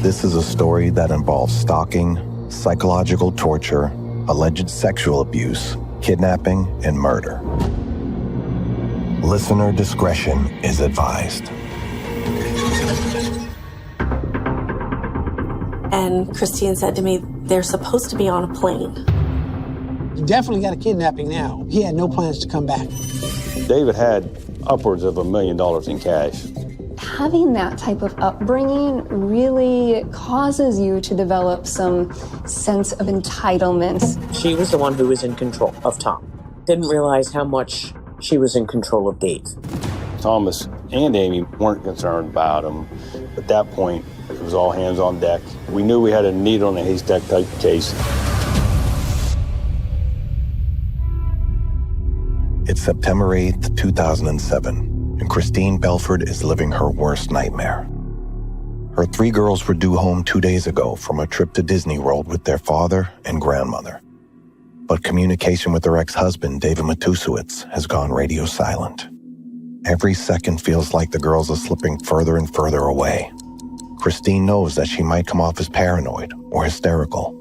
This is a story that involves stalking, psychological torture, alleged sexual abuse, kidnapping, and murder. Listener discretion is advised. And Christine said to me, they're supposed to be on a plane. You definitely got a kidnapping now. He had no plans to come back. David had upwards of $1 million in cash. Having that type of upbringing really causes you to develop some sense of entitlement. She was the one who was in control of Tom. Didn't realize how much she was in control of Dave. Thomas and Amy weren't concerned about him. At that point, it was all hands on deck. We knew we had a needle in a haystack type case. It's September 8th, 2007. And Christine Belford is living her worst nightmare. Her 3 girls were due home 2 days ago from a trip to Disney World with their father and grandmother. But communication with her ex-husband, David Matusiewicz, has gone radio silent. Every second feels like the girls are slipping further and further away. Christine knows that she might come off as paranoid or hysterical,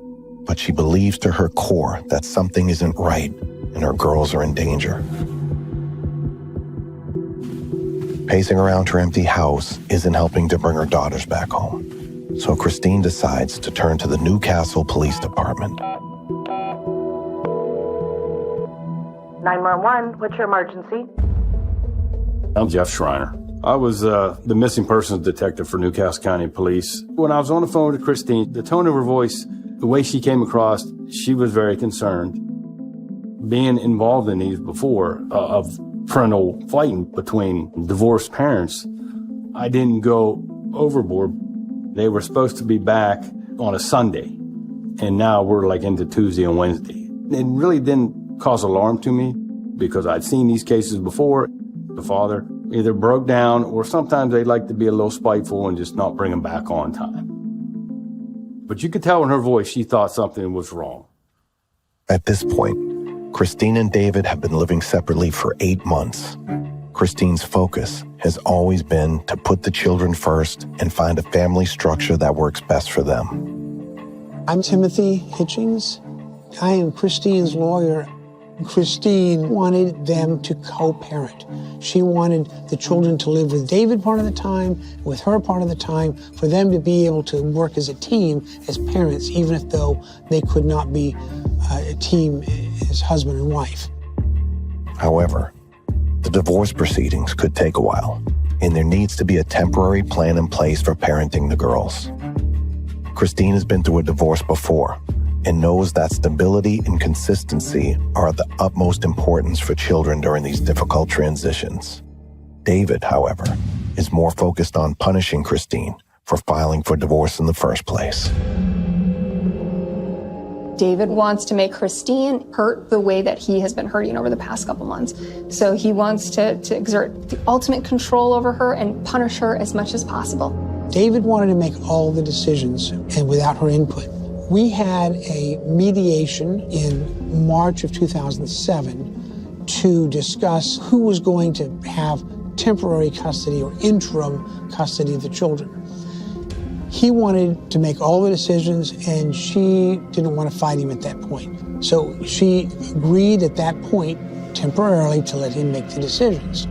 but she believes to her core that something isn't right and her girls are in danger. Pacing around her empty house isn't helping to bring her daughters back home. So Christine decides to turn to the Newcastle Police Department. 911, what's your emergency? I'm Jeff Schreiner. I was the missing persons detective for Newcastle County Police. When I was on the phone with Christine, the tone of her voice, the way she came across, she was very concerned. Being involved in these before, of parental fighting between divorced parents, I didn't go overboard. They were supposed to be back on a Sunday, and now we're like into Tuesday and Wednesday. It really didn't cause alarm to me because I'd seen these cases before. The father either broke down or sometimes they like to be a little spiteful and just not bring them back on time. But you could tell in her voice she thought something was wrong. At this point, Christine and David have been living separately for 8 months. Christine's focus has always been to put the children first and find a family structure that works best for them. I'm Timothy Hitchings. I am Christine's lawyer. Christine wanted them to co-parent. She wanted the children to live with David part of the time, with her part of the time, for them to be able to work as a team, as parents, even if though they could not be a team as husband and wife. However, the divorce proceedings could take a while, and there needs to be a temporary plan in place for parenting the girls. Christine has been through a divorce before and knows that stability and consistency are of the utmost importance for children during these difficult transitions. David, however, is more focused on punishing Christine for filing for divorce in the first place. David wants to make Christine hurt the way that he has been hurting over the past couple months. So he wants to exert the ultimate control over her and punish her as much as possible. David wanted to make all the decisions and without her input. We had a mediation in March of 2007 to discuss who was going to have temporary custody or interim custody of the children. He wanted to make all the decisions, and she didn't want to fight him at that point. So she agreed at that point temporarily to let him make the decisions.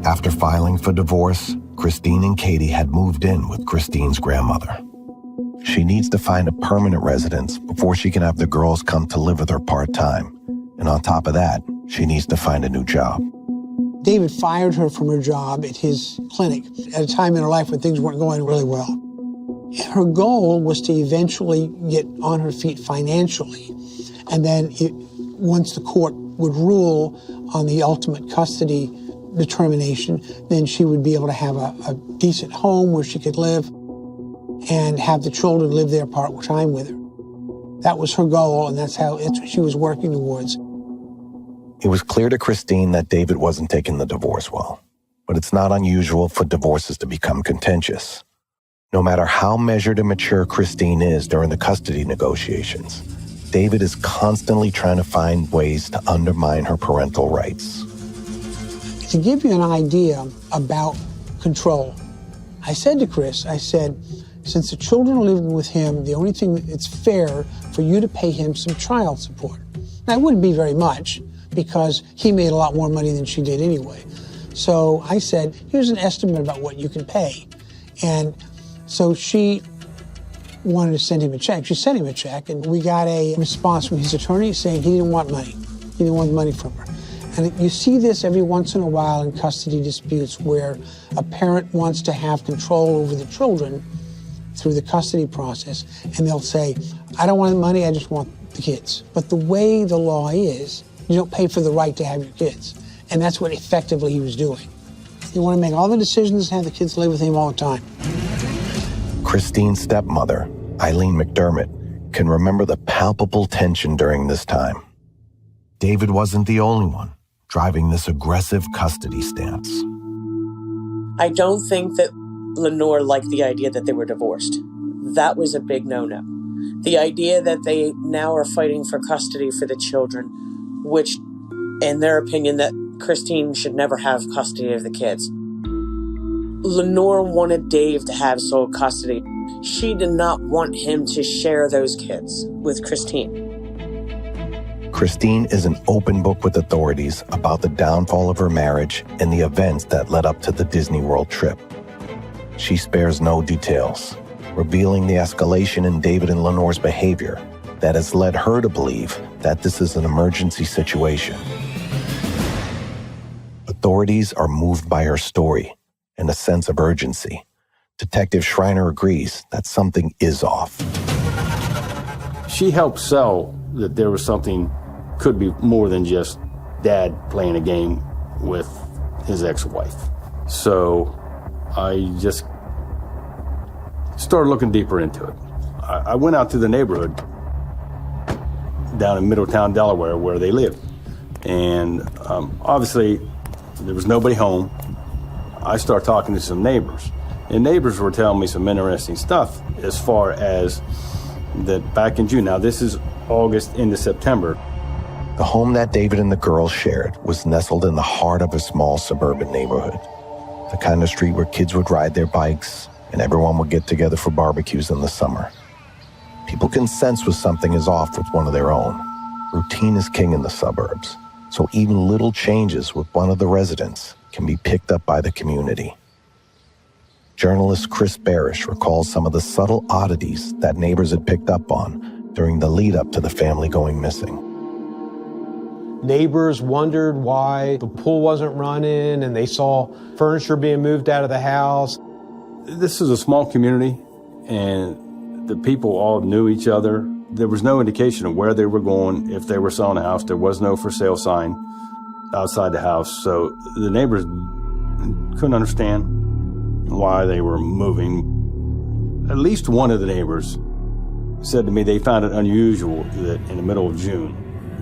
After filing for divorce, Christine and Katie had moved in with Christine's grandmother. She needs to find a permanent residence before she can have the girls come to live with her part-time. And on top of that, she needs to find a new job. David fired her from her job at his clinic at a time in her life when things weren't going really well. Her goal was to eventually get on her feet financially. And then once the court would rule on the ultimate custody determination, then she would be able to have a decent home where she could live and have the children live there part-time with her. That was her goal, and that's what she was working towards. It was clear to Christine that David wasn't taking the divorce well, but it's not unusual for divorces to become contentious. No matter how measured and mature Christine is during the custody negotiations, David is constantly trying to find ways to undermine her parental rights. To give you an idea about control, I said to Chris, I said, since the children are living with him, the only thing that's fair for you to pay him some child support. Now, it wouldn't be very much because he made a lot more money than she did anyway. So I said, here's an estimate about what you can pay. And so she wanted to send him a check. She sent him a check, and we got a response from his attorney saying he didn't want money. He didn't want money from her. And you see this every once in a while in custody disputes where a parent wants to have control over the children through the custody process, and they'll say, I don't want the money, I just want the kids. But the way the law is, you don't pay for the right to have your kids. And that's what effectively he was doing. You want to make all the decisions and have the kids live with him all the time. Christine's stepmother, Eileen McDermott, can remember the palpable tension during this time. David wasn't the only one driving this aggressive custody stance. I don't think that Lenore liked the idea that they were divorced. That was a big no-no. The idea that they now are fighting for custody for the children, which, in their opinion, that Christine should never have custody of the kids. Lenore wanted Dave to have sole custody. She did not want him to share those kids with Christine. Christine is an open book with authorities about the downfall of her marriage and the events that led up to the Disney World trip. She spares no details, revealing the escalation in David and Lenore's behavior that has led her to believe that this is an emergency situation. Authorities are moved by her story and a sense of urgency. Detective Schreiner agrees that something is off. She helped sell that there was something, could be more than just dad playing a game with his ex-wife. So I just started looking deeper into it. I went out to the neighborhood down in Middletown, Delaware, where they lived. And obviously, there was nobody home. I started talking to some neighbors. And neighbors were telling me some interesting stuff as far as that back in June. Now, this is August into September. The home that David and the girls shared was nestled in the heart of a small suburban neighborhood. The kind of street where kids would ride their bikes and everyone would get together for barbecues in the summer. People can sense when something is off with one of their own. Routine is king in the suburbs, so even little changes with one of the residents can be picked up by the community. Journalist Chris Barish recalls some of the subtle oddities that neighbors had picked up on during the lead-up to the family going missing. Neighbors wondered why the pool wasn't running, and they saw furniture being moved out of the house. This is a small community, and the people all knew each other. There was no indication of where they were going, if they were selling a house. There was no for sale sign outside the house, so the neighbors couldn't understand why they were moving. At least one of the neighbors said to me they found it unusual that in the middle of June,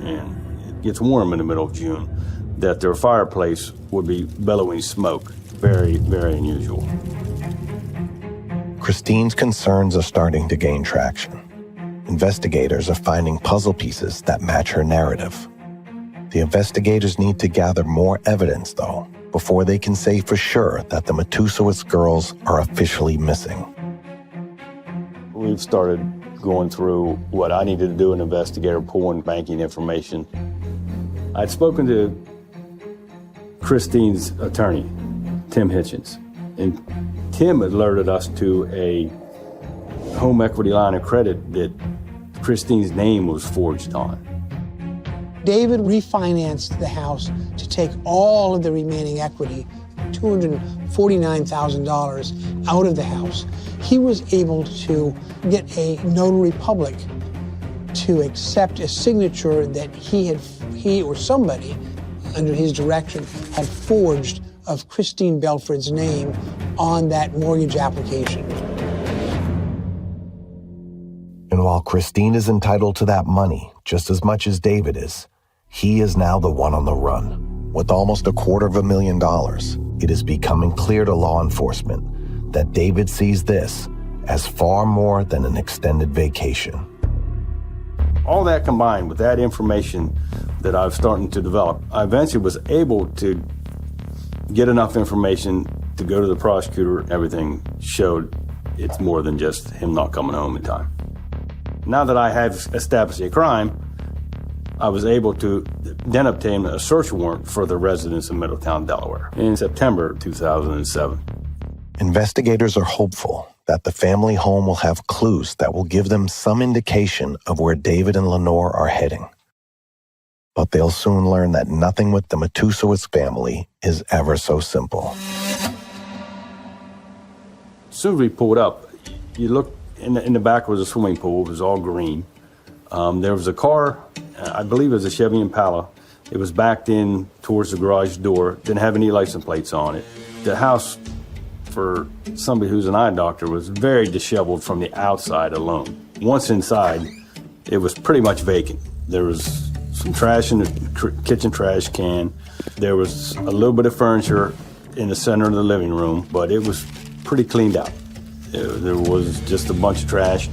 and it gets warm in the middle of June, that their fireplace would be billowing smoke. Very, very unusual. Christine's concerns are starting to gain traction. Investigators are finding puzzle pieces that match her narrative. The investigators need to gather more evidence, though, before they can say for sure that the Matusiewicz girls are officially missing. We've started going through what I needed to do, an investigator pulling banking information. I'd spoken to Christine's attorney, Tim Hitchens, and Tim alerted us to a home equity line of credit that Christine's name was forged on. David refinanced the house to take all of the remaining equity, $249,000, out of the house. He was able to get a notary public to accept a signature that he or somebody under his direction had forged of Christine Belford's name on that mortgage application. And while Christine is entitled to that money just as much as David is, he is now the one on the run. With almost $250,000, it is becoming clear to law enforcement that David sees this as far more than an extended vacation. All that combined with that information that I was starting to develop, I eventually was able to get enough information To go to the prosecutor, everything showed it's more than just him not coming home in time. Now that I have established a crime, I was able to then obtain a search warrant for the residence in Middletown, Delaware, in September 2007. Investigators are hopeful that the family home will have clues that will give them some indication of where David and Lenore are heading. But they'll soon learn that nothing with the Matusiewicz family is ever so simple. As soon as we pulled up, you look in the back was a swimming pool. It was all green. There was a car, I believe it was a Chevy Impala. It was backed in towards the garage door. Didn't have any license plates on it. The house, for somebody who's an eye doctor, was very disheveled from the outside alone. Once inside, it was pretty much vacant. There was some trash in the kitchen trash can. There was a little bit of furniture in the center of the living room, but it was pretty cleaned out. There was just a bunch of trash.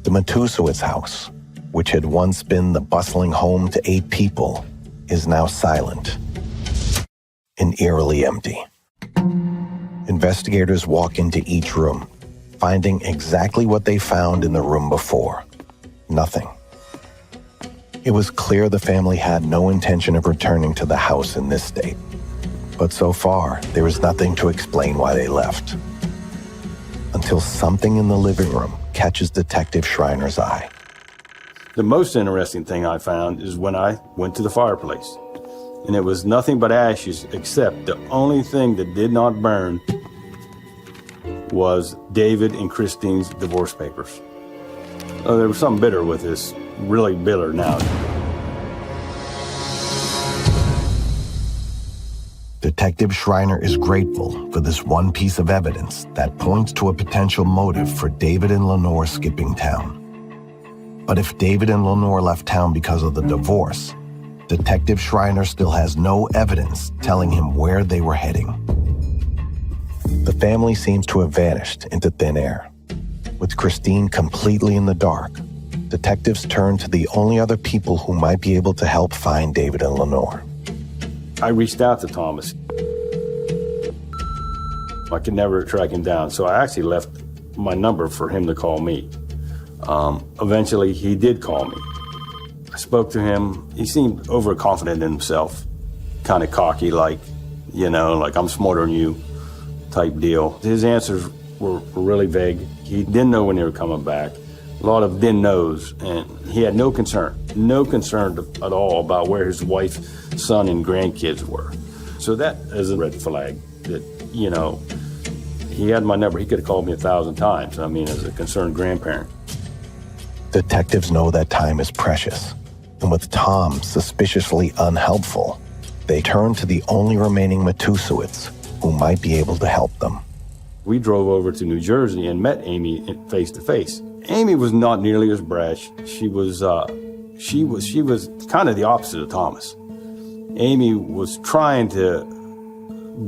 The Matusiewicz house, which had once been the bustling home to 8 people, is now silent and eerily empty. Investigators walk into each room, finding exactly what they found in the room before: nothing. It was clear the family had no intention of returning to the house in this state. But so far, there is nothing to explain why they left. Until something in the living room catches Detective Schreiner's eye. The most interesting thing I found is when I went to the fireplace. And it was nothing but ashes, except the only thing that did not burn was David and Christine's divorce papers. There was something bitter with this, really bitter now. Detective Schreiner is grateful for this one piece of evidence that points to a potential motive for David and Lenore skipping town. But if David and Lenore left town because of the divorce, Detective Schreiner still has no evidence telling him where they were heading. The family seems to have vanished into thin air. With Christine completely in the dark, detectives turn to the only other people who might be able to help find David and Lenore. I reached out to Thomas. I could never track him down, so I actually left my number for him to call me. Eventually, he did call me. I spoke to him. He seemed overconfident in himself, kind of cocky, like I'm smarter than you type deal. His answers were really vague. He didn't know when they were coming back. A lot of didn't knows, and he had no concern at all about where his wife, son, and grandkids were. So that is a red flag that, he had my number. He could have called me 1,000 times, as a concerned grandparent. Detectives know that time is precious, and with Tom suspiciously unhelpful, they turn to the only remaining Matusiewicz who might be able to help them. We drove over to New Jersey and met Amy face to face. Amy was not nearly as brash. She was kind of the opposite of Thomas. Amy was trying to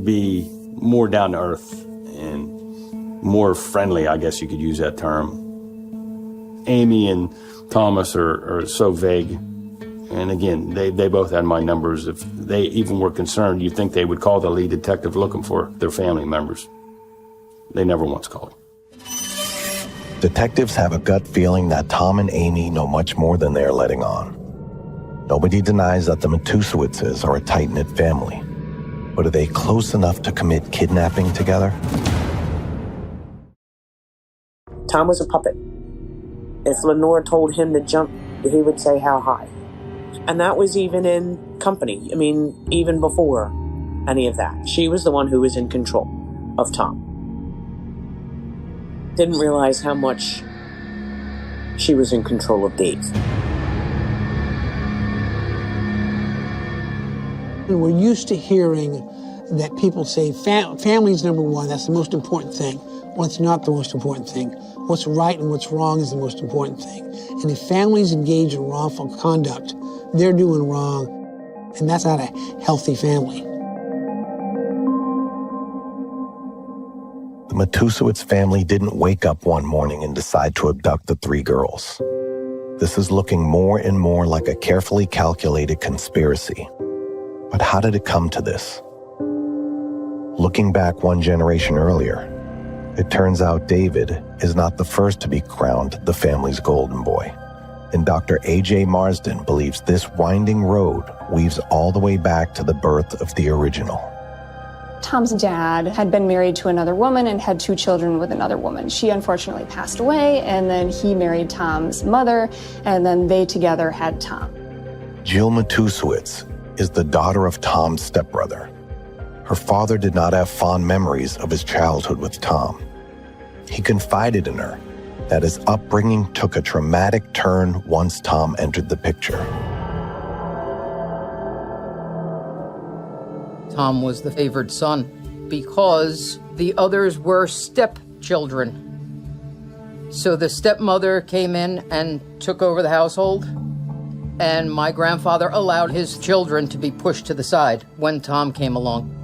be more down to earth and more friendly, I guess you could use that term. Amy and Thomas are so vague. And again, they both had my numbers. If they even were concerned, you'd think they would call the lead detective looking for their family members. They never once called. Detectives have a gut feeling that Tom and Amy know much more than they're letting on. Nobody denies that the Matusiewiczes are a tight-knit family. But are they close enough to commit kidnapping together? Tom was a puppet. If Lenore told him to jump, he would say how high. And that was even in company. Even before any of that. She was the one who was in control of Tom. Didn't realize how much she was in control of Dave. We're used to hearing that people say family's number one, that's the most important thing. Well, it's not the most important thing. What's right and what's wrong is the most important thing. And if families engage in wrongful conduct, they're doing wrong, and that's not a healthy family. The Matusiewicz family didn't wake up one morning and decide to abduct the 3 girls. This is looking more and more like a carefully calculated conspiracy. But how did it come to this? Looking back one generation earlier, it turns out David is not the first to be crowned the family's golden boy. And Dr. A.J. Marsden believes this winding road weaves all the way back to the birth of the original. Tom's dad had been married to another woman and had 2 children with another woman. She unfortunately passed away, and then he married Tom's mother, and then they together had Tom. Jill Matusiewicz is the daughter of Tom's stepbrother. Her father did not have fond memories of his childhood with Tom. He confided in her that his upbringing took a traumatic turn once Tom entered the picture. Tom was the favored son because the others were stepchildren. So the stepmother came in and took over the household, and my grandfather allowed his children to be pushed to the side when Tom came along.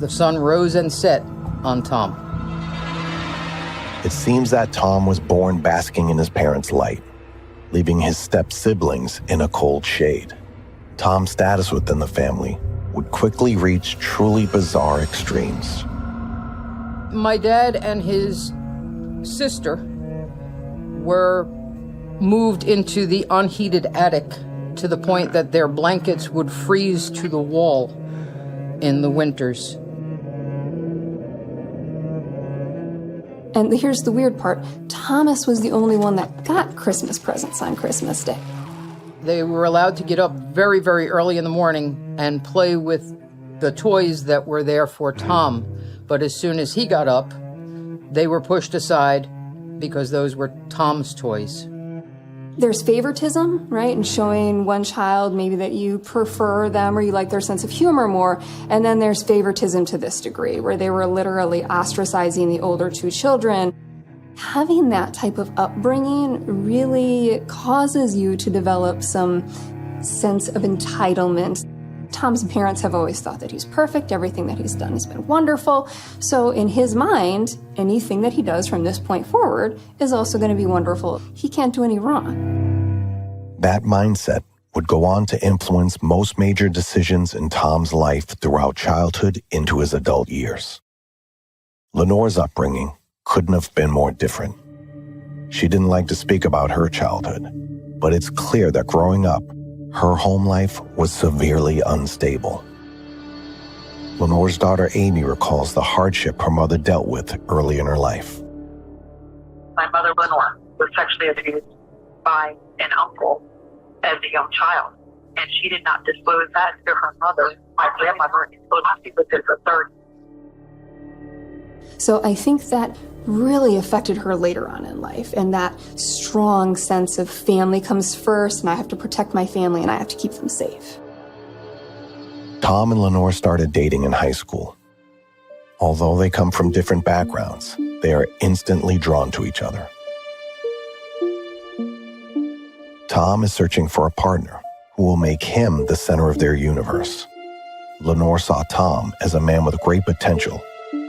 The sun rose and set on Tom. It seems that Tom was born basking in his parents' light, leaving his step-siblings in a cold shade. Tom's status within the family would quickly reach truly bizarre extremes. My dad and his sister were moved into the unheated attic to the point that their blankets would freeze to the wall in the winters. And here's the weird part. Thomas was the only one that got Christmas presents on Christmas Day. They were allowed to get up very, very early in the morning and play with the toys that were there for Tom. But as soon as he got up, they were pushed aside because those were Tom's toys. There's favoritism, right? And showing one child maybe that you prefer them or you like their sense of humor more. And then there's favoritism to this degree, where they were literally ostracizing the older 2 children. Having that type of upbringing really causes you to develop some sense of entitlement. Tom's parents have always thought that he's perfect. Everything that he's done has been wonderful. So in his mind, anything that he does from this point forward is also going to be wonderful. He can't do any wrong. That mindset would go on to influence most major decisions in Tom's life throughout childhood into his adult years. Lenore's upbringing couldn't have been more different. She didn't like to speak about her childhood, but it's clear that growing up, her home life was severely unstable. Lenore's daughter Amy recalls the hardship her mother dealt with early in her life. My mother, Lenore, was sexually abused by an uncle as a young child, and she did not disclose that to her mother, my grandmother, until she was in her 30s. So I think that really affected her later on in life, and that strong sense of family comes first, and I have to protect my family, and I have to keep them safe. Tom and Lenore started dating in high school. Although they come from different backgrounds, they are instantly drawn to each other. Tom is searching for a partner who will make him the center of their universe. Lenore saw Tom as a man with great potential,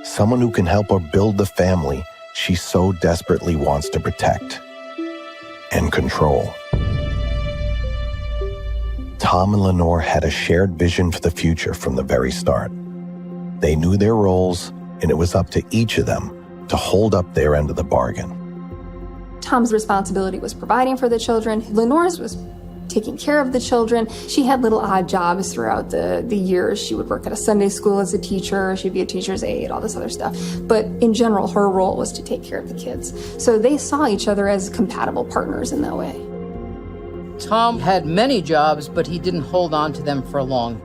someone who can help her build the family she so desperately wants to protect and control. Tom and Lenore had a shared vision for the future from the very start. They knew their roles, and it was up to each of them to hold up their end of the bargain. Tom's responsibility was providing for the children. Lenore's was taking care of the children. She had little odd jobs throughout the years. She would work at a Sunday school as a teacher. She'd be a teacher's aide, all this other stuff. But in general, her role was to take care of the kids. So they saw each other as compatible partners in that way. Tom had many jobs, but he didn't hold on to them for long.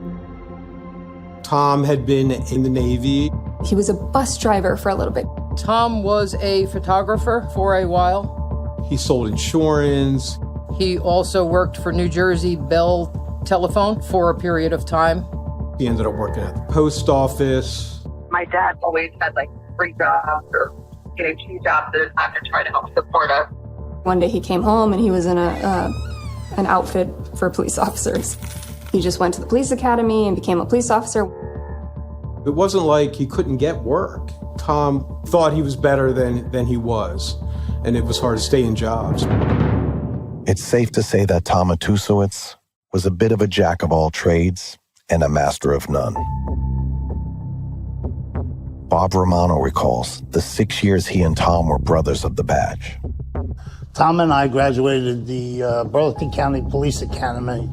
Tom had been in the Navy. He was a bus driver for a little bit. Tom was a photographer for a while. He sold insurance. He also worked for New Jersey Bell Telephone for a period of time. He ended up working at the post office. My dad always had 3 jobs or 2 jobs at a time to try to help support us. One day he came home and he was in an outfit for police officers. He just went to the police academy and became a police officer. It wasn't like he couldn't get work. Tom thought he was better than he was, and it was hard to stay in jobs. It's safe to say that Tom Matusiewicz was a bit of a jack of all trades and a master of none. Bob Romano recalls the 6 years he and Tom were brothers of the badge. Tom and I graduated the Burlington County Police Academy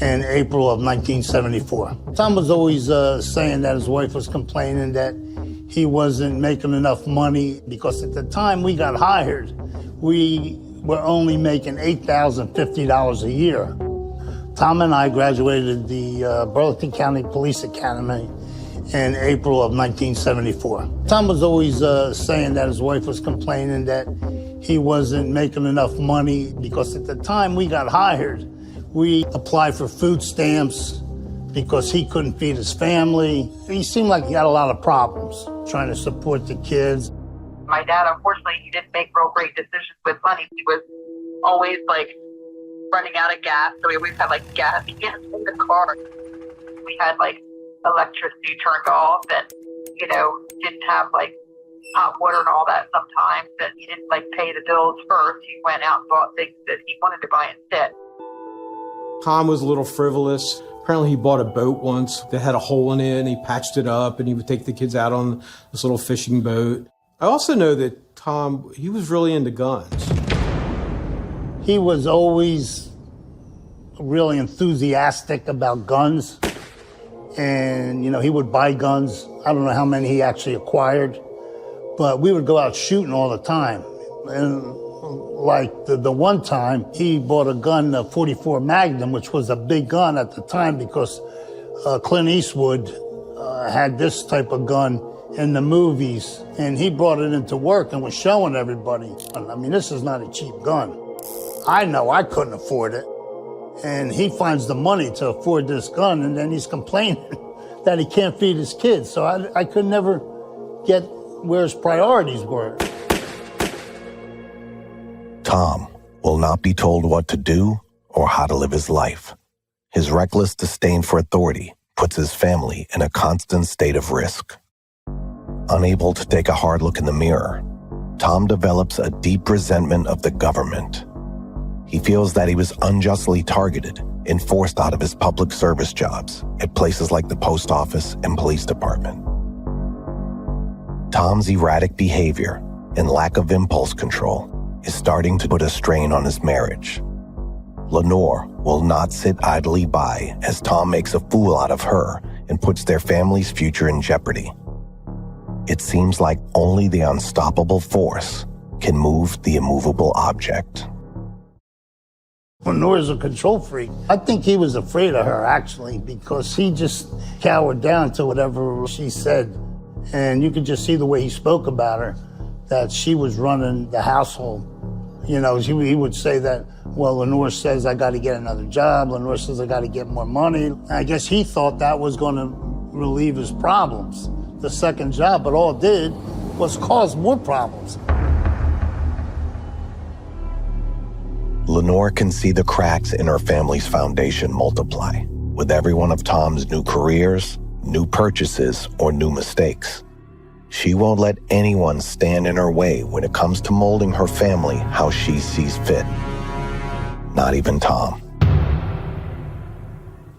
in April of 1974. Tom was always saying that his wife was complaining that he wasn't making enough money because at the time we got hired, we were only making $8,050 a year. Tom and I graduated the Burlington County Police Academy in April of 1974. Tom was always saying that his wife was complaining that he wasn't making enough money because at the time we got hired, we applied for food stamps because he couldn't feed his family. He seemed like he had a lot of problems trying to support the kids. My dad, unfortunately, he didn't make real great decisions with money. He was always running out of gas, so we always had gas cans in the car. We had electricity turned off and, didn't have hot water and all that sometimes. And he didn't pay the bills first. He went out and bought things that he wanted to buy instead. Tom was a little frivolous. Apparently he bought a boat once that had a hole in it and he patched it up and he would take the kids out on this little fishing boat. I also know that Tom, he was really into guns. He was always really enthusiastic about guns. And, he would buy guns. I don't know how many he actually acquired, but we would go out shooting all the time. And the one time, he bought a gun, a .44 Magnum, which was a big gun at the time because Clint Eastwood had this type of gun in the movies, and he brought it into work and was showing everybody. I mean, this is not a cheap gun. I know I couldn't afford it. And he finds the money to afford this gun, and then he's complaining that he can't feed his kids. So I could never get where his priorities were. Tom will not be told what to do or how to live his life. His reckless disdain for authority puts his family in a constant state of risk. Unable to take a hard look in the mirror, Tom develops a deep resentment of the government. He feels that he was unjustly targeted and forced out of his public service jobs at places like the post office and police department. Tom's erratic behavior and lack of impulse control is starting to put a strain on his marriage. Lenore will not sit idly by as Tom makes a fool out of her and puts their family's future in jeopardy. It seems like only the unstoppable force can move the immovable object. Lenore's a control freak. I think he was afraid of her, actually, because he just cowered down to whatever she said. And you could just see the way he spoke about her, that she was running the household. He would say that, well, Lenore says I got to get another job. Lenore says I got to get more money. I guess he thought that was going to relieve his problems, the second job, but all it did was cause more problems. Lenore can see the cracks in her family's foundation multiply with every one of Tom's new careers, new purchases, or new mistakes. She won't let anyone stand in her way when it comes to molding her family how she sees fit. Not even Tom.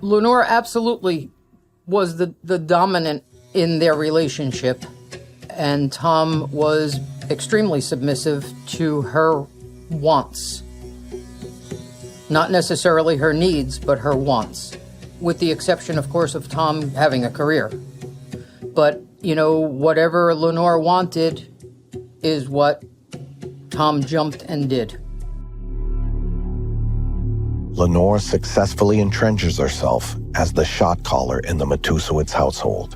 Lenore absolutely was the dominant in their relationship, and Tom was extremely submissive to her wants. Not necessarily her needs, but her wants. With the exception, of course, of Tom having a career. But, whatever Lenore wanted is what Tom jumped and did. Lenore successfully entrenches herself as the shot caller in the Matusiewicz household.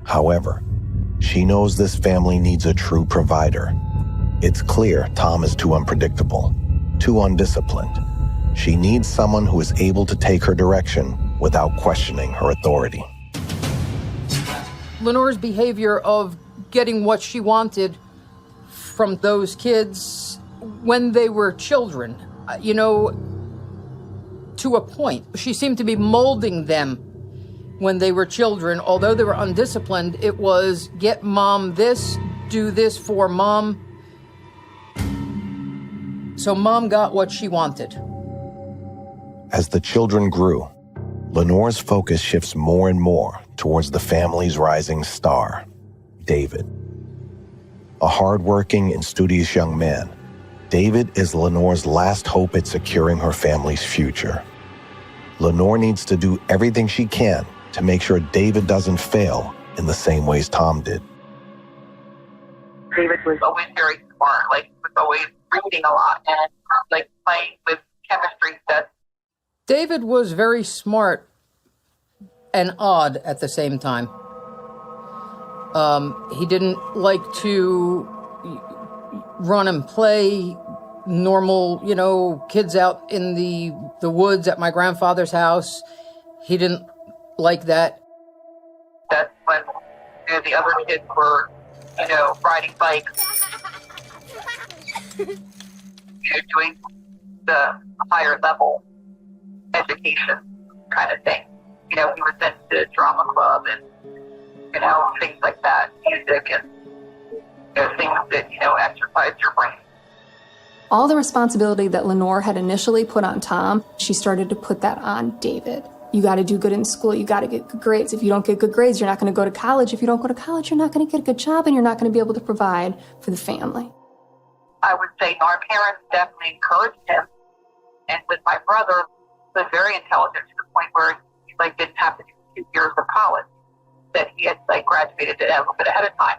However, she knows this family needs a true provider. It's clear Tom is too unpredictable, too undisciplined. She needs someone who is able to take her direction without questioning her authority. Lenore's behavior of getting what she wanted from those kids when they were children, to a point. She seemed to be molding them when they were children. Although they were undisciplined, it was get mom this, do this for mom. So mom got what she wanted. As the children grew, Lenore's focus shifts more and more towards the family's rising star, David. A hardworking and studious young man, David is Lenore's last hope at securing her family's future. Lenore needs to do everything she can to make sure David doesn't fail in the same ways Tom did. David was always very smart, like he was always reading a lot and like playing with chemistry sets. David was very smart and odd at the same time. He didn't like to run and play normal, kids out in the woods at my grandfather's house. He didn't like that. That's when the other kids were, riding bikes, doing the higher level education kind of thing. We were sent to drama club and, things like that, music and, things that, exercise your brain. All the responsibility that Lenore had initially put on Tom, she started to put that on David. You got to do good in school. You got to get good grades. If you don't get good grades, you're not going to go to college. If you don't go to college, you're not going to get a good job and you're not going to be able to provide for the family. I would say our parents definitely encouraged him. And with my brother, he was very intelligent to the point where he didn't have to do 2 years of college, that he had graduated a little bit ahead of time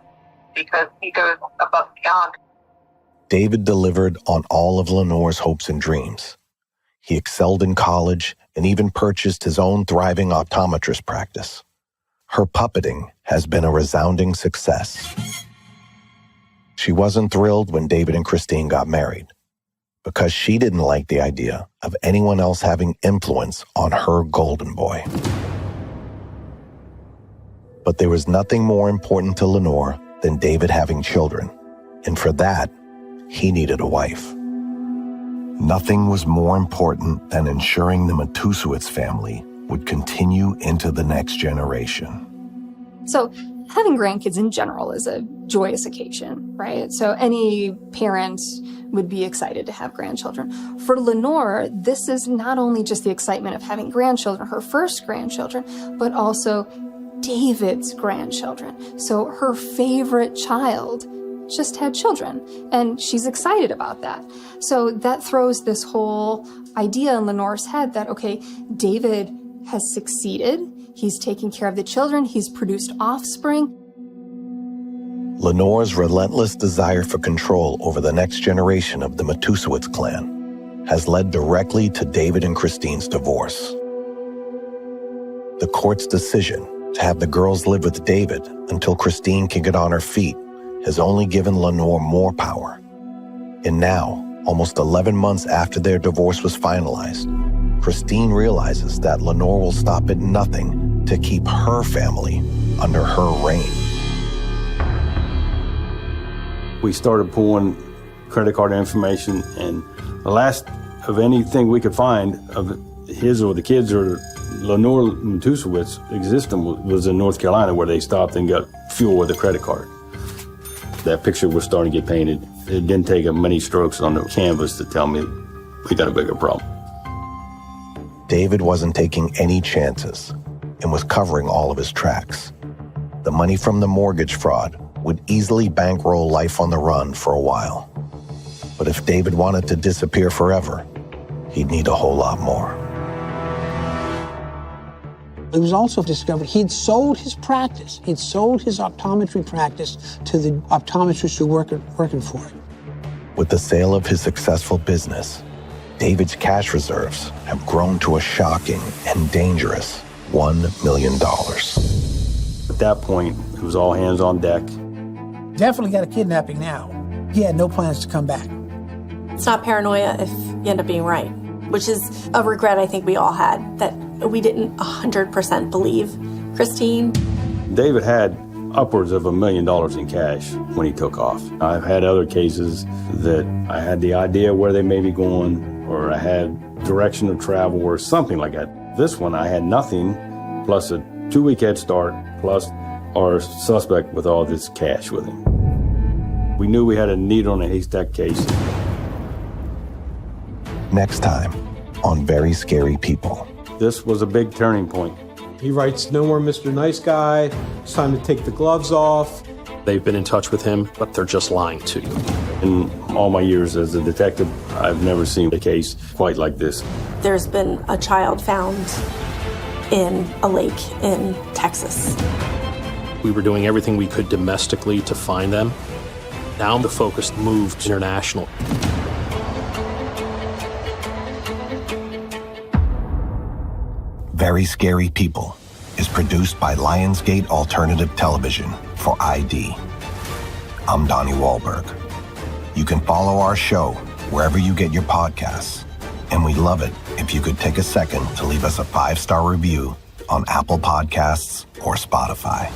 because he goes above and beyond. David delivered on all of Lenore's hopes and dreams. He excelled in college and even purchased his own thriving optometrist practice. Her puppeting has been a resounding success. She wasn't thrilled when David and Christine got married because she didn't like the idea of anyone else having influence on her golden boy. But there was nothing more important to Lenore than David having children, and for that, he needed a wife. Nothing was more important than ensuring the Matusiewicz family would continue into the next generation. So having grandkids in general is a joyous occasion, right? So any parent would be excited to have grandchildren. For Lenore, this is not only just the excitement of having grandchildren, her first grandchildren, but also David's grandchildren. So her favorite child just had children, and she's excited about that. So that throws this whole idea in Lenore's head that, okay, David has succeeded, he's taken care of the children, he's produced offspring. Lenore's relentless desire for control over the next generation of the Matusiewicz clan has led directly to David and Christine's divorce. The court's decision to have the girls live with David until Christine can get on her feet has only given Lenore more power. And now, almost 11 months after their divorce was finalized, Christine realizes that Lenore will stop at nothing to keep her family under her reign. We started pulling credit card information, and the last of anything we could find of his or the kids or Lenore Matusiewicz existing was in North Carolina, where they stopped and got fuel with a credit card. That picture was starting to get painted. It didn't take many strokes on the canvas to tell me we got a bigger problem. David wasn't taking any chances and was covering all of his tracks. The money from the mortgage fraud would easily bankroll life on the run for a while. But if David wanted to disappear forever, he'd need a whole lot more. It was also discovered he'd sold his practice. He'd sold his optometry practice to the optometrists who were working for him. With the sale of his successful business, David's cash reserves have grown to a shocking and dangerous $1 million. At that point, it was all hands on deck. Definitely got a kidnapping now. He had no plans to come back. It's not paranoia if you end up being right, which is a regret I think we all had, that we didn't 100% believe Christine. David had upwards of $1 million in cash when he took off. I've had other cases that I had the idea where they may be going, or I had direction of travel or something like that. This one, I had nothing, plus a 2-week head start, plus our suspect with all this cash with him. We knew we had a needle in a haystack case. Next time on Very Scary People. This was a big turning point. He writes, "No more Mr. Nice Guy. It's time to take the gloves off." They've been in touch with him, but they're just lying to you. In all my years as a detective, I've never seen a case quite like this. There's been a child found in a lake in Texas. We were doing everything we could domestically to find them. Now the focus moved international. Very Scary People is produced by Lionsgate Alternative Television for ID. I'm Donnie Wahlberg. You can follow our show wherever you get your podcasts, and we'd love it if you could take a second to leave us a 5-star review on Apple Podcasts or Spotify.